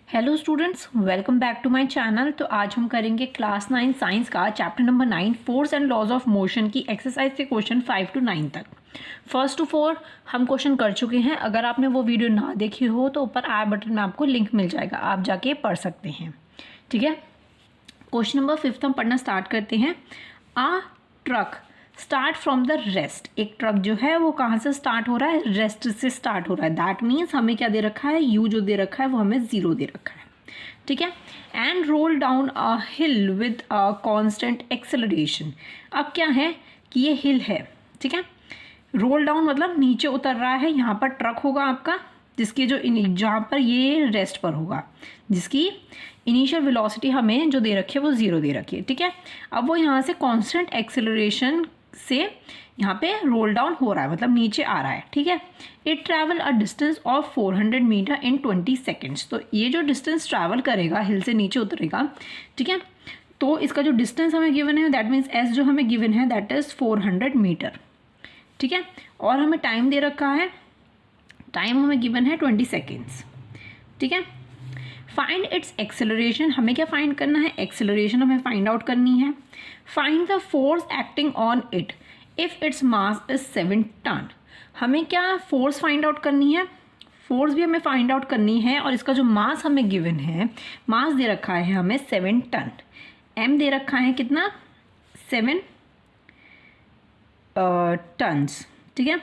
Hello students, welcome back to my channel. तो आज हम करेंगे क्लास 9 साइंस का chapter number 9 force and laws of motion की एक्सरसाइज के क्वेश्चन 5 to 9 तक। फर्स्ट टू 4 हम क्वेश्चन कर चुके हैं। अगर आपने वो वीडियो ना देखी हो तो ऊपर आई बटन में आपको लिंक मिल जाएगा, आप जाके पढ़ सकते हैं। ठीक है, क्वेश्चन नंबर 5 हम पढ़ना स्टार्ट करते हैं। A truck start from the rest. एक ट्रक जो है वो कहाँ से स्टार्ट हो रहा है? रेस्ट से स्टार्ट हो रहा है। दैट मीन्स हमें क्या दे रखा है? यू जो दे रखा है वो हमें 0 दे रखा है। ठीक है, and roll down a hill with a constant acceleration. अब क्या है कि ये हिल है। ठीक है, रोल डाउन मतलब नीचे उतर रहा है। यहाँ पर ट्रक होगा आपका, जिसकी जो जहाँ पर ये रेस्ट पर होगा, जिसकी इनिशियल वेलोसिटी हमें जो दे रखी है वो 0 दे रखी है। ठीक है, अब वो यहाँ से कांस्टेंट एक्सेलरेशन से यहाँ पे रोल डाउन हो रहा है, मतलब नीचे आ रहा है। ठीक है, it travel a distance of 400 metre in 20 seconds. तो ये जो डिस्टेंस ट्रैवल करेगा, हिल से नीचे उतरेगा। ठीक है, तो इसका जो डिस्टेंस हमें गिवन है दैट मीन्स एस जो हमें गिवन है दैट इज 400 मीटर। ठीक है, और हमें टाइम दे रखा है, टाइम हमें गिवन है 20 सेकेंड्स। ठीक है, फाइंड इट्स एक्सेलरेशन। हमें क्या फाइंड करना है? एक्सेलरेशन हमें फाइंड आउट करनी है। Find the force acting on it if its mass is 7 ton. हमें क्या फोर्स फाइंड आउट करनी है? फोर्स भी हमें फाइंड आउट करनी है, और इसका जो मास हमें गिवन है, मास दे रखा है हमें 7 टन। एम दे रखा है कितना? 7 टन्स। ठीक है,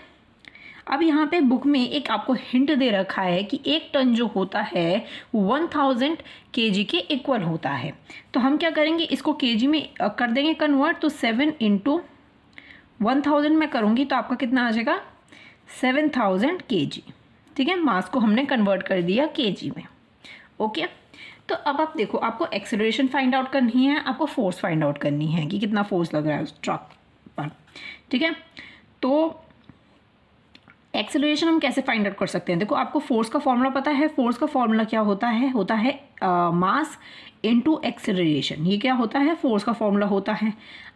अब यहाँ पे बुक में एक आपको हिंट दे रखा है कि 1 टन जो होता है 1000 kg के इक्वल होता है। तो हम क्या करेंगे, इसको kg में कर देंगे कन्वर्ट। तो 7 × 1000 में करूँगी तो आपका कितना आ जाएगा? 7000 kg। ठीक है, मास को हमने कन्वर्ट कर दिया kg में। ओके, तो अब आप देखो, आपको एक्सेलरेशन फाइंड आउट करनी है, आपको फोर्स फाइंड आउट करनी है कि कितना फोर्स लग रहा है उस ट्रक पर। ठीक है, तो एक्सेलरेशन हम कैसे फाइंड आउट कर सकते हैं? देखो, आपको फोर्स का फॉर्मूला पता है। फोर्स का फॉर्मूला क्या होता है? Mass into acceleration. ये क्या होता है? फोर्स का फॉर्मूला होता है।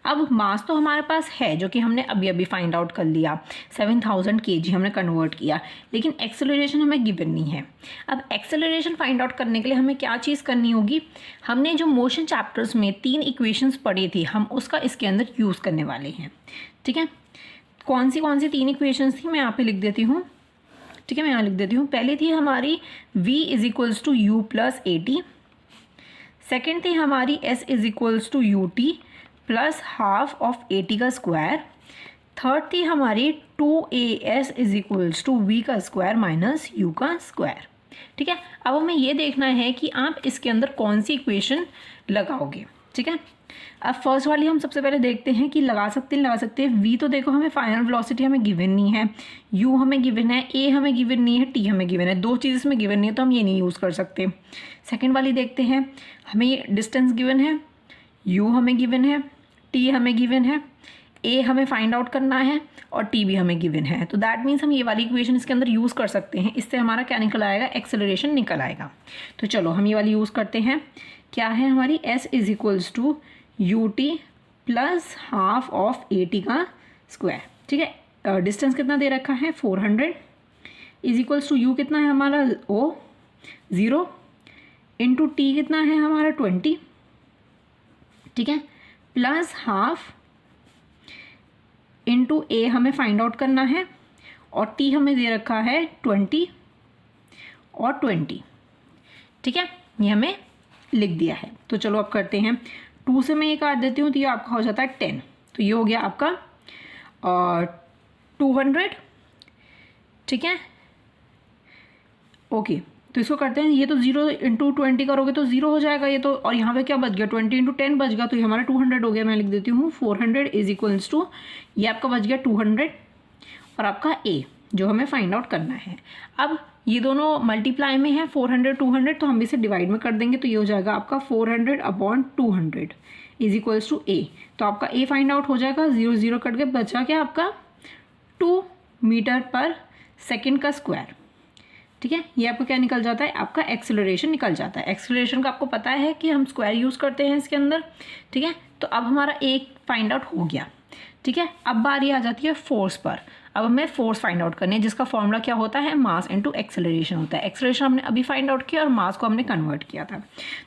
अब मास तो हमारे पास है, जो कि हमने अभी अभी फाइंड आउट कर लिया, 7000 kg हमने कन्वर्ट किया, लेकिन एक्सेलरेशन हमें गिवन नहीं है। अब एक्सेलरेशन फाइंड आउट करने के लिए हमें क्या चीज़ करनी होगी? हमने जो मोशन चैप्टर्स में 3 इक्वेशंस पढ़ी थी, हम उसका इसके अंदर यूज़ करने वाले हैं। ठीक है, कौन सी 3 इक्वेशंस थी मैं यहाँ पे लिख देती हूँ। ठीक है, मैं यहाँ लिख देती हूँ। पहली थी हमारी v = u + at। सेकेंड थी हमारी s = ut + half of at का स्क्वायर। थर्ड थी हमारी 2as = v का स्क्वायर - u का स्क्वायर। ठीक है, अब हमें ये देखना है कि आप इसके अंदर कौन सी इक्वेशन लगाओगे। ठीक है, अब फर्स्ट वाली हम सबसे पहले देखते हैं कि लगा सकते हैं। v तो देखो, हमें फाइनल वेलोसिटी हमें गिवन नहीं है, u हमें गिवन है, a हमें गिवन नहीं है, t हमें गिवन है। 2 चीज़ इसमें गिवन नहीं है तो हम ये नहीं यूज़ कर सकते। सेकंड वाली देखते हैं, हमें ये डिस्टेंस गिवन है, u हमें गिवन है, t हमें गिवन है, a हमें फाइंड आउट करना है, और t भी हमें गिवन है। तो दैट मीन्स हम ये वाली इक्वेशन इसके अंदर यूज़ कर सकते हैं। इससे हमारा क्या निकल आएगा? एक्सेलरेशन निकल आएगा। तो चलो हम ये वाली यूज़ करते हैं। क्या है हमारी? s = ut + half of at का स्क्वायर। ठीक है, डिस्टेंस कितना दे रखा है? 400 = u कितना है हमारा? 0 × t कितना है हमारा? 20। ठीक है, प्लस हाफ × a हमें फाइंड आउट करना है, और t हमें दे रखा है 20 और 20। ठीक है, ये हमें लिख दिया है। तो चलो अब करते हैं। 2 से मैं ये काट देती हूँ तो ये आपका हो जाता है 10। तो ये हो गया आपका 200। ठीक है, ओके, तो इसको करते हैं। ये तो 0 × 20 करोगे तो 0 हो जाएगा ये तो, और यहाँ पे क्या बच गया? 20 × 10 बच गया, तो ये हमारा 200 हो गया। मैं लिख देती हूँ 400 = ये आपका बच गया 200, और आपका a जो हमें फाइंड आउट करना है। अब ये दोनों मल्टीप्लाई में है, 400 200, तो हम इसे डिवाइड में कर देंगे। तो ये हो जाएगा आपका 400/200 = a। तो आपका a फाइंड आउट हो जाएगा। 0 0 कट के बचा क्या आपका? 2 मीटर पर सेकेंड का स्क्वायर। ठीक है, ये आपका क्या निकल जाता है? आपका एक्सेलरेशन निकल जाता है। एक्सेलरेशन का आपको पता है कि हम स्क्वायर यूज़ करते हैं इसके अंदर। ठीक है, तो अब हमारा a फाइंड आउट हो गया। ठीक है, अब बारी आ जाती है फोर्स पर। अब हमें फोर्स फाइंड आउट करनी है, जिसका फॉर्मूला क्या होता है, मास इनटू एक्सेलरेशन होता है। एक्सेलरेशन हमने अभी फाइंड आउट किया और मास को हमने कन्वर्ट किया था।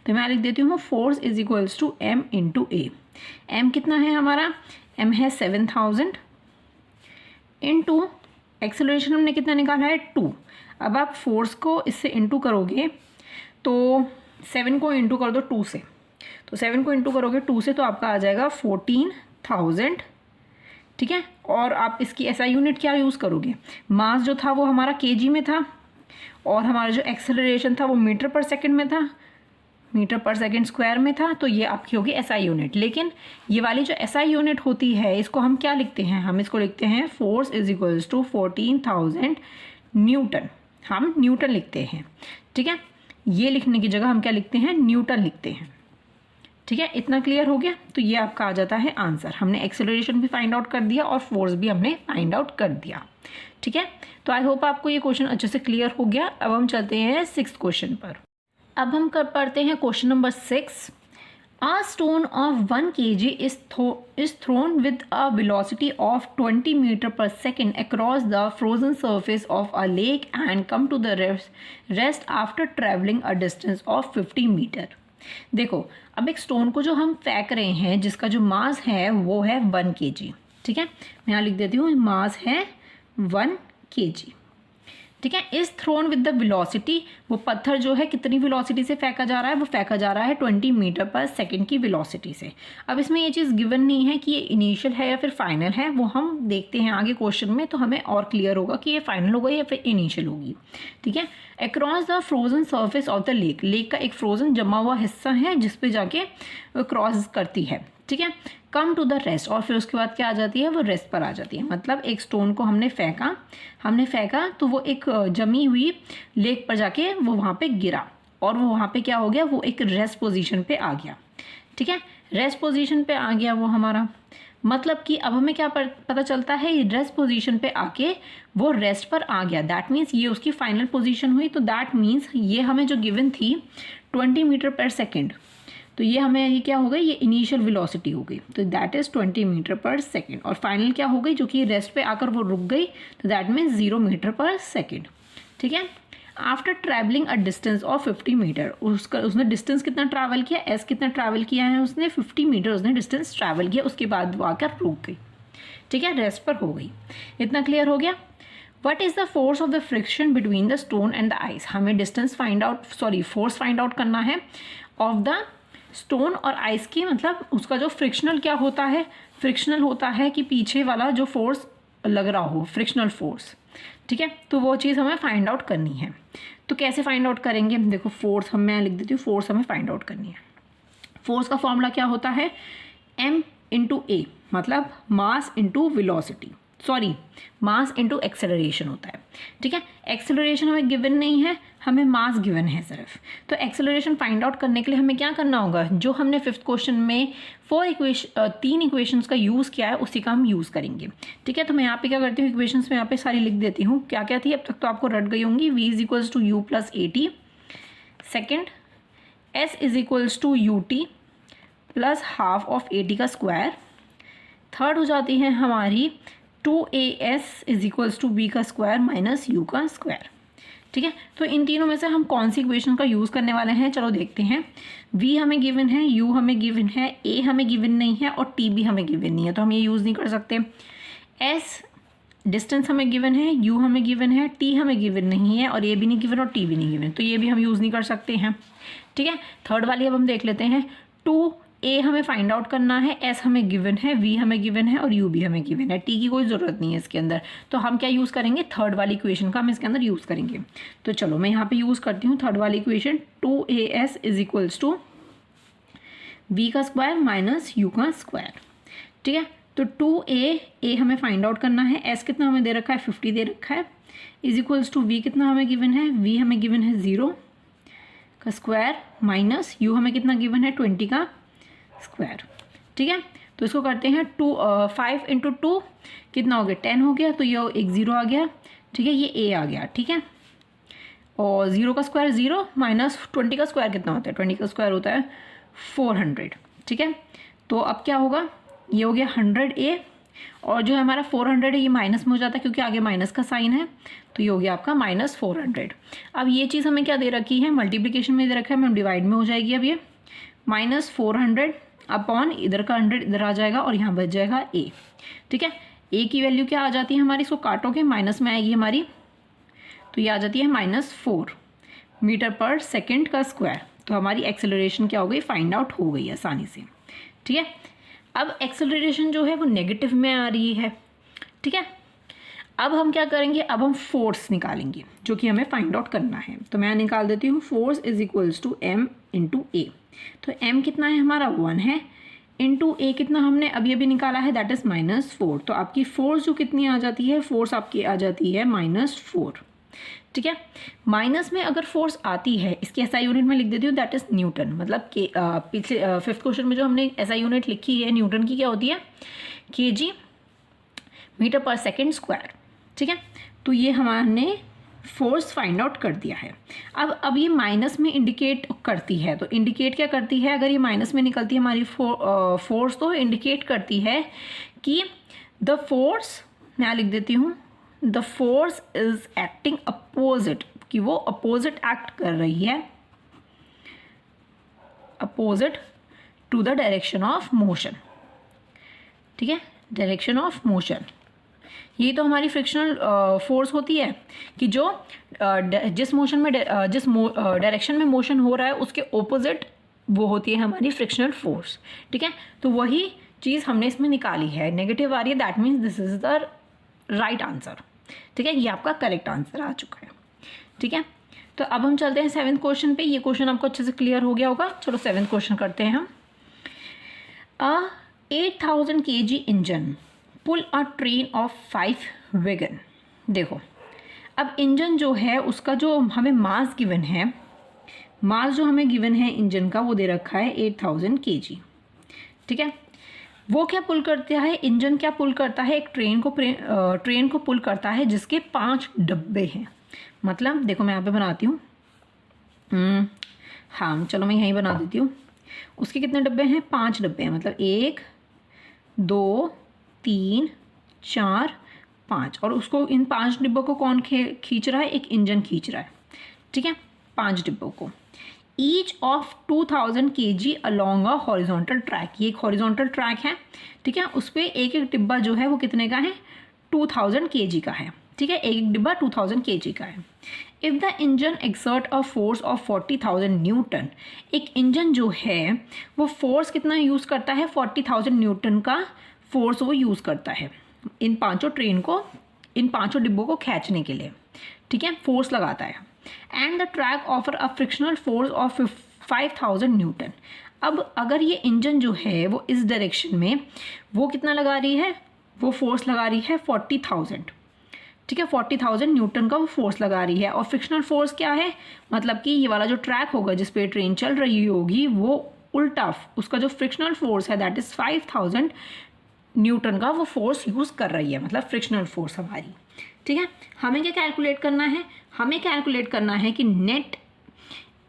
तो मैं लिख देती हूँ force is equals to M into A. M कितना है हमारा, एम है 7000 इंटू एक्सेलरेशन हमने कितना निकाला है 2। अब आप फोर्स को इससे इंटू करोगे तो 7 को इंटू कर दो 2 से, तो 7 को इंटू करोगे 2 से तो आपका आ जाएगा 14000, ठीक है। और आप इसकी एसआई यूनिट क्या यूज़ करोगे, मास जो था वो हमारा केजी में था और हमारा जो एक्सेलरेशन था वो मीटर पर सेकंड में था, मीटर पर सेकंड स्क्वायर में था, तो ये आपकी होगी एसआई यूनिट। लेकिन ये वाली जो एसआई यूनिट होती है इसको हम क्या लिखते हैं, हम इसको लिखते हैं force is equals to 14000 newton, हम न्यूटन लिखते हैं, ठीक है। ये लिखने की जगह हम क्या लिखते हैं, न्यूटन लिखते हैं, ठीक है। इतना क्लियर हो गया। तो ये आपका आ जाता है आंसर। हमने एक्सेलरेशन भी फाइंड आउट कर दिया और फोर्स भी हमने फाइंड आउट कर दिया, ठीक है। तो आई होप आपको ये क्वेश्चन अच्छे से क्लियर हो गया। अब हम चलते हैं 6th क्वेश्चन पर। अब हम कर पढ़ते हैं question number 6। A stone of 1 kg is thrown with a velocity of 20 meter per second across the frozen surface of a lake and come to the rest after traveling a distance of 50 meter। देखो, अब एक stone को जो हम फेंक रहे हैं जिसका जो मास है वो है 1 kg, ठीक है। मैं यहाँ लिख देती हूँ मास है 1 kg, ठीक है। इस थ्रोन विद द वेलोसिटी, वो पत्थर जो है कितनी वेलोसिटी से फेंका जा रहा है, वो फेंका जा रहा है 20 मीटर पर सेकंड की वेलोसिटी से। अब इसमें ये चीज़ गिवन नहीं है कि ये इनिशियल है या फिर फाइनल है, वो हम देखते हैं आगे क्वेश्चन में तो हमें और क्लियर होगा कि ये फाइनल होगा या फिर इनिशियल होगी, ठीक है। Across the frozen surface of the lake, lake का एक फ्रोजन जमा हुआ हिस्सा है जिस पे जाके क्रॉस करती है, ठीक है। कम टू द रेस्ट, और फिर उसके बाद क्या आ जाती है, वो रेस्ट पर आ जाती है। मतलब एक स्टोन को हमने फेंका तो वो एक जमी हुई लेक पर जाके वो वहाँ पे गिरा और वो वहाँ पे क्या हो गया, वो एक रेस्ट पोजीशन पे आ गया, ठीक है। रेस्ट पोजीशन पे आ गया वो हमारा, मतलब कि अब हमें क्या पता चलता है, रेस्ट पोजीशन पे आके वो रेस्ट पर आ गया, दैट मीन्स ये उसकी फाइनल पोजीशन हुई। तो दैट मीन्स ये हमें जो गिवन थी 20 मीटर पर सेकेंड, तो ये हमें ये क्या हो गई, ये इनिशियल वेलोसिटी हो गई, तो दैट इज़ 20 मीटर पर सेकेंड। और फाइनल क्या हो गई, जो कि रेस्ट पे आकर वो रुक गई, तो दैट मीन्स 0 मीटर पर सेकेंड, ठीक है। After travelling a distance of 50 metre, उसने डिस्टेंस कितना ट्रैवल किया, एस कितना ट्रैवल किया है उसने, 50 मीटर उसने डिस्टेंस ट्रैवल किया, उसके बाद वो आकर रुक गई, ठीक है, रेस्ट पर हो गई। इतना क्लियर हो गया। What is the force of the friction between the stone and the ice, हमें distance find out force find out करना है ऑफ द स्टोन और आइस की, मतलब उसका जो फ्रिक्शनल क्या होता है, फ्रिक्शनल होता है कि पीछे वाला जो फोर्स लग रहा हो, फ्रिक्शनल फोर्स, ठीक है। तो वो चीज़ हमें फाइंड आउट करनी है। तो कैसे फाइंड आउट करेंगे, देखो फोर्स मैं लिख देती हूँ, फोर्स हमें फाइंड आउट करनी है। फोर्स का फॉर्मूला क्या होता है, m इंटू ए, मतलब mass into velocity, mass into acceleration होता है, ठीक है। एक्सेलरेशन हमें गिवन नहीं है, हमें मास गिवन है सिर्फ। तो एक्सेलरेशन फाइंड आउट करने के लिए हमें क्या करना होगा, जो हमने 5th क्वेश्चन में 3 इक्वेशंस का यूज़ किया है उसी का हम यूज़ करेंगे, ठीक है। तो मैं यहाँ पे क्या करती हूँ, इक्वेशंस में यहाँ पे सारी लिख देती हूँ, क्या क्या थी अब तक तो आपको रट गई होंगी। v is equals to U plus A T, second s is equals to U T plus half of A T का स्क्वायर, थर्ड हो जाती है हमारी 2as is equals to B का स्क्वायर माइनस यू का स्क्वायर, ठीक है। तो इन तीनों में से हम कौन सी इक्वेशन का यूज़ करने वाले हैं, चलो देखते हैं। v हमें गिवन है, u हमें गिवन है, a हमें गिवन नहीं है और t भी हमें गिवन नहीं है, तो हम ये यूज़ नहीं कर सकते। s डिस्टेंस हमें गिवन है, u हमें गिवन है, t हमें गिवन नहीं है और a भी नहीं गिवन और t भी नहीं गिवन, तो ये भी हम यूज़ नहीं कर सकते हैं, ठीक है। थर्ड वाली अब हम देख लेते हैं। 2a हमें फाइंड आउट करना है, s हमें गिवन है, v हमें गिवन है और u भी हमें गिवन है, t की कोई ज़रूरत नहीं है इसके अंदर। तो हम क्या यूज़ करेंगे, थर्ड वाली इक्वेशन का हम इसके अंदर यूज़ करेंगे। तो चलो मैं यहाँ पे यूज़ करती हूँ थर्ड वाली equation, 2as is equals to v का स्क्वायर माइनस u का स्क्वायर, ठीक है। तो 2a हमें फाइंड आउट करना है, s कितना हमें दे रखा है 50 दे रखा है, इज इक्वल्स टू v कितना हमें गिवन है, v हमें गिवन है 0 का स्क्वायर माइनस u हमें कितना गिवन है 20 का स्क्वायर, ठीक है। तो इसको करते हैं 5 इंटू 2 कितना हो गया 10 हो गया, तो ये एक 0 आ गया, ठीक है, ये a आ गया, ठीक है। और 0 का स्क्वायर 0 माइनस 20 का स्क्वायर कितना होता है, 20 का स्क्वायर होता है 400, ठीक है। तो अब क्या होगा, ये हो गया 100a और जो है हमारा 400 है ये माइनस में हो जाता है क्योंकि आगे माइनस का साइन है, तो ये हो गया आपका -400। अब ये चीज़ हमें क्या दे रखी है, मल्टीप्लिकेशन में दे रखा है, मैम डिवाइड में हो जाएगी। अब ये -400 अपॉन इधर का 100 इधर आ जाएगा और यहाँ बच जाएगा a। ठीक है, a की वैल्यू क्या आ जाती है हमारी, इसको काटोगे माइनस में आएगी हमारी, तो ये आ जाती है -4 मीटर पर सेकेंड का स्क्वायर। तो हमारी एक्सेलरेशन क्या हो गई, फाइंड आउट हो गई आसानी से। ठीक है, अब एक्सेलरेशन जो है वो नेगेटिव में आ रही है। ठीक है, अब हम क्या करेंगे, अब हम फोर्स निकालेंगे जो कि हमें फाइंड आउट करना है। तो मैं निकाल देती हूँ, force is equals to m into A. तो m कितना है हमारा 1 है, इंटू ए कितना हमने अभी अभी निकाला है, दैट इज़ -4। तो आपकी फोर्स जो कितनी आ जाती है, फोर्स आपकी आ जाती है -4। ठीक है, माइनस में अगर फोर्स आती है, इसकी एसआई यूनिट में लिख देती हूँ, दैट इज़ न्यूटन। मतलब कि पिछले फिफ्थ क्वेश्चन में जो हमने एसआई यूनिट लिखी है न्यूटन की क्या होती है, kg मीटर पर सेकेंड स्क्वायर। ठीक है, तो ये हमने फोर्स फाइंड आउट कर दिया है। अब ये माइनस में इंडिकेट करती है, तो इंडिकेट क्या करती है, अगर ये माइनस में निकलती है हमारी फोर्स, तो इंडिकेट करती है कि द फोर्स, मैं यहाँ लिख देती हूँ, the force is acting opposite, कि वो अपोजिट एक्ट कर रही है, opposite to the direction of motion. ठीक है, डायरेक्शन ऑफ मोशन, ये तो हमारी फ्रिक्शनल फोर्स होती है कि जो जिस मोशन में जिस डायरेक्शन में मोशन हो रहा है उसके ओपोजिट वो होती है हमारी फ्रिक्शनल फोर्स। ठीक है, तो वही चीज़ हमने इसमें निकाली है, नेगेटिव आ रही है, that means this is the right answer. ठीक है, ये आपका करेक्ट आंसर आ चुका है। ठीक है, तो अब हम चलते हैं 7th क्वेश्चन पे। ये क्वेश्चन आपको अच्छे से क्लियर हो गया होगा। चलो 7th क्वेश्चन करते हैं हम। 8000 kg engine pull a train of 5 wagon. देखो, अब इंजन जो है उसका जो हमें मास गिवन है, मास जो हमें गिवन है इंजन का वो दे रखा है 8000 kg। ठीक है, वो क्या पुल करता है, इंजन क्या पुल करता है, एक ट्रेन को पुल करता है जिसके 5 डब्बे हैं। मतलब देखो मैं यहाँ पे बनाती हूँ, हाँ चलो मैं यहीं बना देती हूँ। उसके कितने डब्बे हैं, 5 डब्बे हैं। मतलब 1 2 3 4 5, और उसको इन 5 डिब्बों को कौन खींच रहा है, एक इंजन खींच रहा है। ठीक है, 5 डिब्बों को, each of 2000 kg along a horizontal track. ये एक हॉरिजॉन्टल ट्रैक है। ठीक है, उस पर एक एक डिब्बा जो है वो कितने का है, 2000 kg का है। ठीक है, एक डिब्बा 2000 kg का है। If the engine exert a force of 40,000 Newton, एक इंजन जो है वो फोर्स कितना यूज़ करता है, 40,000 न्यूटन का फोर्स वो यूज़ करता है इन 5 डिब्बों को खींचने के लिए। ठीक है, फोर्स लगाता है। And the track offer a frictional force of 5000 Newton. अब अगर ये इंजन जो है वो इस डायरेक्शन में वो कितना लगा रही है, वो फोर्स लगा रही है 40,000। ठीक है, 40,000 न्यूटन का वो फोर्स लगा रही है। और फ्रिक्शनल फोर्स क्या है, मतलब कि ये वाला जो ट्रैक होगा जिस पे ट्रेन चल रही होगी वो उल्टा, उसका जो फ्रिक्शनल फोर्स है दैट इज़ 5000 न्यूटन का वो फोर्स यूज़ कर रही है, मतलब फ्रिक्शनल फोर्स हमारी। ठीक है, हमें क्या कैलकुलेट करना है, हमें कैलकुलेट करना है कि नेट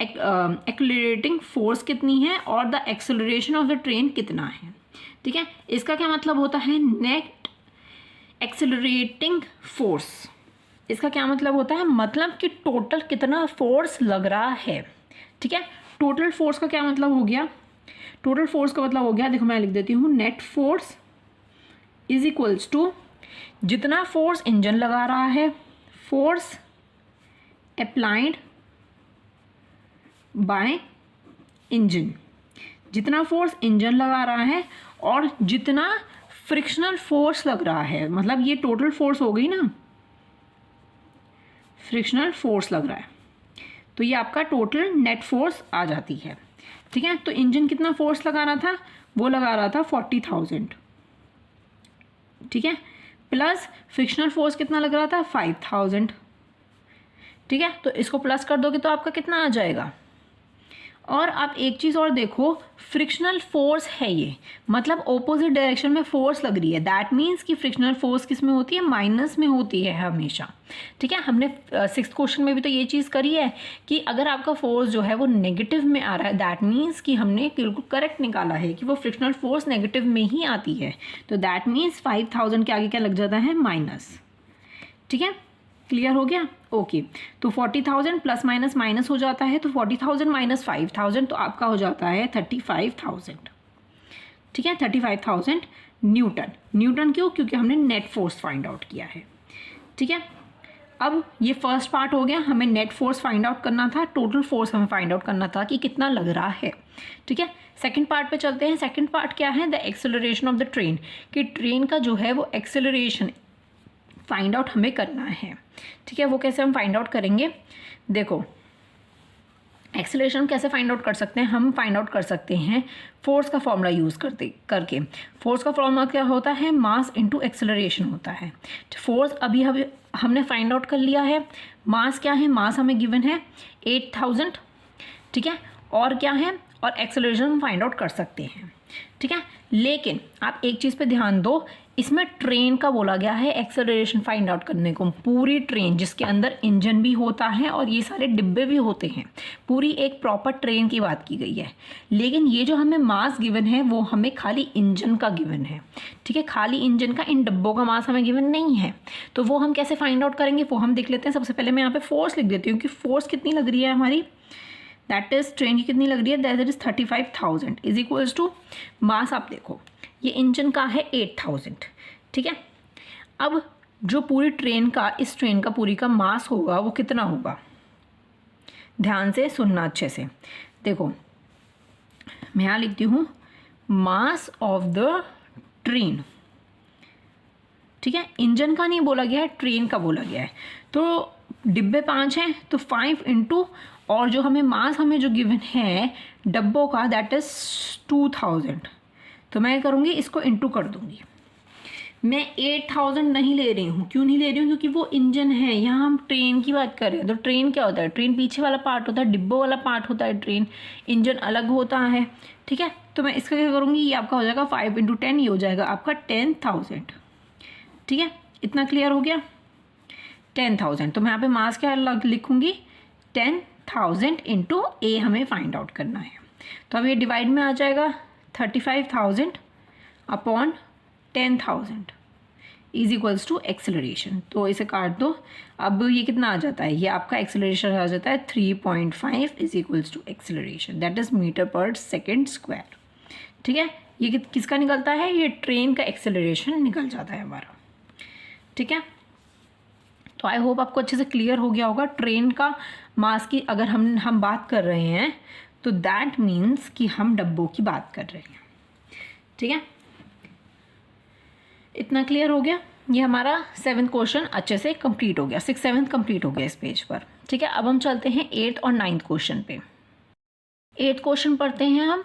एक्सेलरेटिंग फोर्स कितनी है और the acceleration of the train कितना है। ठीक है, इसका क्या मतलब होता है, नेट एक्सेलरेटिंग फोर्स, इसका क्या मतलब होता है, मतलब कि टोटल कितना फोर्स लग रहा है। ठीक है, टोटल फोर्स का क्या मतलब हो गया, टोटल फोर्स का मतलब हो गया, देखो मैं लिख देती हूँ, net force is equals to जितना फोर्स इंजन लगा रहा है, फोर्स अप्लाइड बाय इंजन, जितना फोर्स इंजन लगा रहा है और जितना फ्रिक्शनल फोर्स लग रहा है, मतलब ये टोटल फोर्स हो गई ना, फ्रिक्शनल फोर्स लग रहा है, तो ये आपका टोटल नेट फोर्स आ जाती है। ठीक है, तो इंजन कितना फोर्स लगा रहा था, वो लगा रहा था 40,000। ठीक है, प्लस फ्रिक्शनल फोर्स कितना लग रहा था, 5000। ठीक है, तो इसको प्लस कर दोगे तो आपका कितना आ जाएगा, और आप एक चीज़ और देखो, फ्रिक्शनल फोर्स है ये, मतलब ऑपोजिट डायरेक्शन में फोर्स लग रही है। दैट मीन्स कि फ्रिक्शनल फोर्स किस में होती है, माइनस में होती है हमेशा। ठीक है, हमने 6th क्वेश्चन में भी तो ये चीज़ करी है कि अगर आपका फोर्स जो है वो नेगेटिव में आ रहा है, दैट मीन्स कि हमने बिल्कुल करेक्ट निकाला है कि वो फ्रिक्शनल फोर्स नेगेटिव में ही आती है। तो दैट मीन्स 5000 के आगे क्या लग जाता है, माइनस। ठीक है, क्लियर हो गया? ओके, तो 40,000 प्लस माइनस माइनस हो जाता है, तो 40,000 माइनस 5,000 तो आपका हो जाता है 35,000। ठीक है, 35,000 न्यूटन। न्यूटन क्यों? क्योंकि हमने नेट फोर्स फाइंड आउट किया है। ठीक है, अब ये फर्स्ट पार्ट हो गया, हमें नेट फोर्स फाइंड आउट करना था, टोटल फोर्स हमें फाइंड आउट करना था कि कितना लग रहा है। ठीक है, सेकंड पार्ट पे चलते हैं। सेकंड पार्ट क्या है, the acceleration of the train, कि ट्रेन का जो है वो एक्सेलरेशन फाइंड आउट हमें करना है। ठीक है, वो कैसे हम फाइंड आउट करेंगे, देखो एक्सेलरेशन कैसे फाइंड आउट कर सकते हैं, हम फाइंड आउट कर सकते हैं फोर्स का फॉर्मूला यूज़ करके। फोर्स का फॉर्मूला क्या होता है, मास इनटू एक्सेलरेशन होता है। फोर्स अभी हमने फाइंड आउट कर लिया है। मास क्या है, मास हमें गिवन है 8000। ठीक है, और क्या है, और एक्सेलरेशन हम फाइंड आउट कर सकते हैं। ठीक है, लेकिन आप एक चीज़ पे ध्यान दो, इसमें ट्रेन का बोला गया है एक्सेलरेशन फाइंड आउट करने को। पूरी ट्रेन जिसके अंदर इंजन भी होता है और ये सारे डिब्बे भी होते हैं, पूरी एक प्रॉपर ट्रेन की बात की गई है। लेकिन ये जो हमें मास गिवन है वो हमें खाली इंजन का गिवन है। ठीक है, खाली इंजन का, इन डिब्बों का मास हमें गिवन नहीं है। तो वो हम कैसे फाइंड आउट करेंगे, वो हम देख लेते हैं। सबसे पहले मैं यहाँ पे फोर्स लिख देती हूँ कि फोर्स कितनी लग रही है हमारी, दैट इज ट्रेन की कितनी लग रही है, that is 35,000 is equals to mass. आप देखो ये इंजन का है 8000। ठीक है, अब जो पूरी ट्रेन का, इस ट्रेन का पूरी का मास होगा वो कितना होगा, ध्यान से सुनना अच्छे से। देखो मैं यहाँ लिखती हूँ मास ऑफ द ट्रेन। ठीक है, इंजन का नहीं बोला गया है, ट्रेन का बोला गया है। तो डिब्बे 5 हैं तो 5 इंटू, और जो हमें मास हमें जो गिवन है डब्बों का, दैट इज 2000। तो मैं करूँगी इसको इंटू कर दूँगी। मैं 8000 नहीं ले रही हूँ। क्यों नहीं ले रही हूँ, क्योंकि वो इंजन है, यहाँ हम ट्रेन की बात कर रहे हैं। तो ट्रेन क्या होता है, ट्रेन पीछे वाला पार्ट होता है, डिब्बों वाला पार्ट होता है ट्रेन, इंजन अलग होता है। ठीक है, तो मैं इसका क्या करूँगी, ये आपका हो जाएगा 5 इंटू 10, ये हो जाएगा आपका 10,000। ठीक है, इतना क्लियर हो गया, 10,000। तो मैं यहाँ पे मास क्या लिखूँगी, 10,000 इंटू ए हमें फाइंड आउट करना है। तो अब ये डिवाइड में आ जाएगा, 35,000 upon 10,000 is equals to acceleration. तो इसे काट दो, अब ये कितना आ जाता है, ये आपका एक्सेलरेशन आ जाता है 3.5 is equals to acceleration, that is metre पर सेकेंड स्क्वायर। ठीक है, ये किसका निकलता है, ये ट्रेन का एक्सेलरेशन निकल जाता है हमारा। ठीक है, तो आई होप आपको अच्छे से क्लियर हो गया होगा। ट्रेन का मास की अगर हम बात कर रहे हैं तो दैट मीन्स कि हम डब्बों की बात कर रहे हैं। ठीक है, इतना क्लियर हो गया। ये हमारा 7th क्वेश्चन अच्छे से कंप्लीट हो गया, 6th 7th कंप्लीट हो गया इस पेज पर। ठीक है, अब हम चलते हैं 8th और 9th क्वेश्चन पे। 8th क्वेश्चन पढ़ते हैं हम।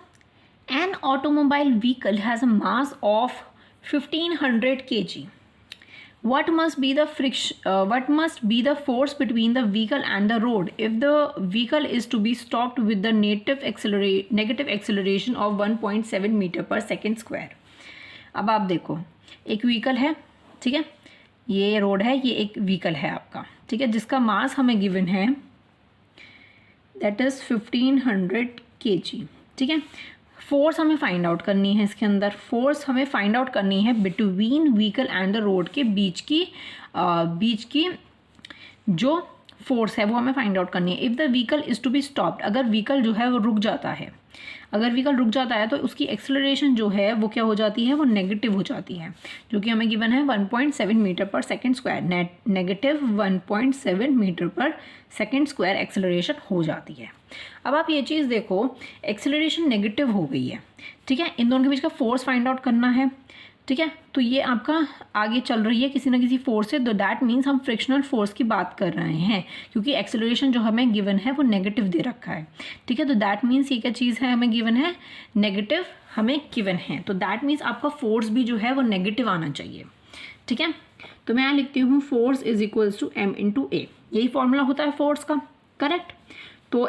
An automobile vehicle has a mass of 1500 kg. What must be the force between the vehicle and the road if the vehicle is to be stopped with the negative acceleration of 1.7 meter per second square? अब आप देखो, एक vehicle है, ठीक है, ये road है, ये एक व्हीकल है आपका, ठीक है, जिसका मास हमें गिवन है दैट इज 1500 kg। ठीक है, फोर्स हमें फाइंड आउट करनी है, इसके अंदर फोर्स हमें फाइंड आउट करनी है between vehicle and the road के बीच की जो फोर्स है वो हमें फाइंड आउट करनी है। If the vehicle is to be stopped, अगर व्हीकल जो है वो रुक जाता है, अगर व्हीकल रुक जाता है तो उसकी एक्सेलरेशन जो है वो क्या हो जाती है, वो नेगेटिव हो जाती है, जो कि हमें गिवन है 1.7 मीटर पर सेकेंड स्क्वायर। नेगेटिव 1.7 मीटर पर सेकेंड स्क्वायर एक्सेलरेशन हो जाती है। अब आप ये चीज़ देखो, एक्सेलरेशन नेगेटिव हो गई है, ठीक है, इन दोनों के बीच का फोर्स फाइंड आउट करना है। ठीक है, तो ये आपका आगे चल रही है किसी ना किसी फोर्स से, तो दैट मीन्स हम फ्रिक्शनल फोर्स की बात कर रहे हैं, क्योंकि एक्सेलरेशन जो हमें गिवन है वो नेगेटिव दे रखा है। ठीक है, तो दैट मीन्स ये क्या चीज़ है, हमें गिवन है नेगेटिव, हमें गिवन है, तो दैट मीन्स आपका फोर्स भी जो है वो नेगेटिव आना चाहिए। ठीक है, तो मैं यहाँ लिखती हूँ force is equals to m into A, यही फॉर्मूला होता है फोर्स का, करेक्ट। तो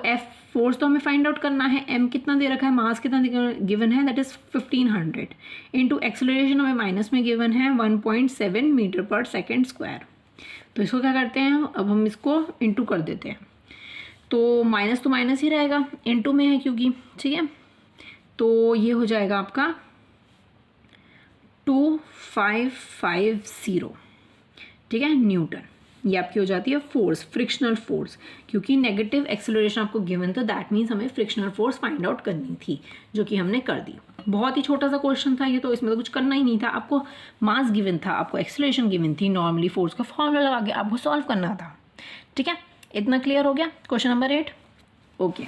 फोर्स तो हमें फाइंड आउट करना है, m कितना दे रखा है, मास कितना गिवन है, दैट इज़ 1500 इंटू एक्सेलरेशन हमें माइनस में गिवन है 1.7 मीटर पर सेकेंड स्क्वायर। तो इसको क्या करते हैं, अब हम इसको इंटू कर देते हैं, तो माइनस तो माइनस ही रहेगा, इंटू में है क्योंकि, ठीक है। तो ये हो जाएगा आपका 2550, ठीक है, न्यूटन। ये आपकी हो जाती है फोर्स, फ्रिक्शनल फोर्स, क्योंकि नेगेटिव एक्सेलरेशन आपको गिवन था, दैट मीन्स हमें फ्रिक्शनल फोर्स फाइंड आउट करनी थी, जो कि हमने कर दी। बहुत ही छोटा सा क्वेश्चन था ये, तो इसमें तो कुछ करना ही नहीं था, आपको मास गिवन था, आपको एक्सेलरेशन गिवन थी, नॉर्मली फोर्स का फॉर्मूला लगा के आपको सॉल्व करना था, ठीक है। इतना क्लियर हो गया question number 8। Okay,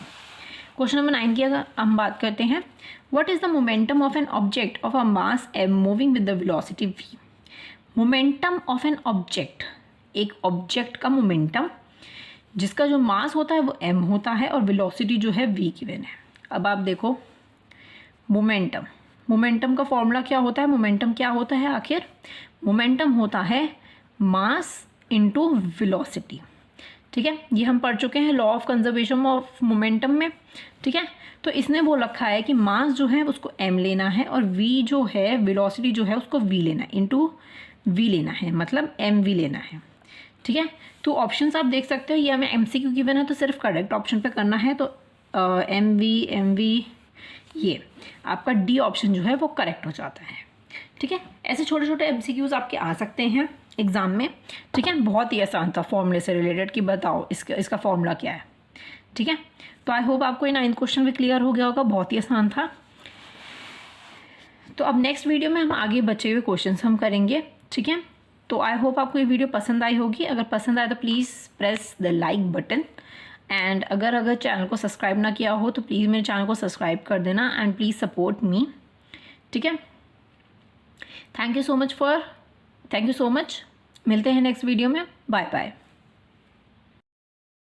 question number 9 की अगर हम बात करते हैं, what is the momentum of an object of a mass m moving with the velocity v। Momentum of an object, एक ऑब्जेक्ट का मोमेंटम जिसका जो मास होता है वो m होता है और वेलोसिटी जो है v गिवन है। अब आप देखो मोमेंटम, मोमेंटम का फॉर्मूला क्या होता है, मोमेंटम क्या होता है आखिर, मोमेंटम होता है मास इनटू वेलोसिटी, ठीक है। ये हम पढ़ चुके हैं law of conservation of momentum में, ठीक है। तो इसने वो रखा है कि मास जो है उसको m लेना है और v जो है वेलोसिटी जो है उसको v लेना है, इनटू v लेना है, मतलब mv लेना है, ठीक है। तो ऑप्शंस आप देख सकते हो, ये हमें MCQ गिवन है तो सिर्फ करेक्ट ऑप्शन पे करना है, तो mv ये आपका डी ऑप्शन जो है वो करेक्ट हो जाता है, ठीक है। ऐसे छोटे छोटे MCQs आपके आ सकते हैं एग्ज़ाम में, ठीक है। बहुत ही आसान था फॉर्मूले से रिलेटेड कि बताओ इसका फॉर्मूला क्या है, ठीक है। तो आई होप आपको ये 9th क्वेश्चन भी क्लियर हो गया होगा, बहुत ही आसान था। तो अब नेक्स्ट वीडियो में हम आगे बचे हुए क्वेश्चंस हम करेंगे, ठीक है। तो आई होप आपको ये वीडियो पसंद आई होगी, अगर पसंद आए तो please press the like button, and अगर चैनल को सब्सक्राइब ना किया हो तो प्लीज़ मेरे चैनल को सब्सक्राइब कर देना, एंड प्लीज़ सपोर्ट मी, ठीक है। थैंक यू सो मच, मिलते हैं नेक्स्ट वीडियो में, बाय बाय।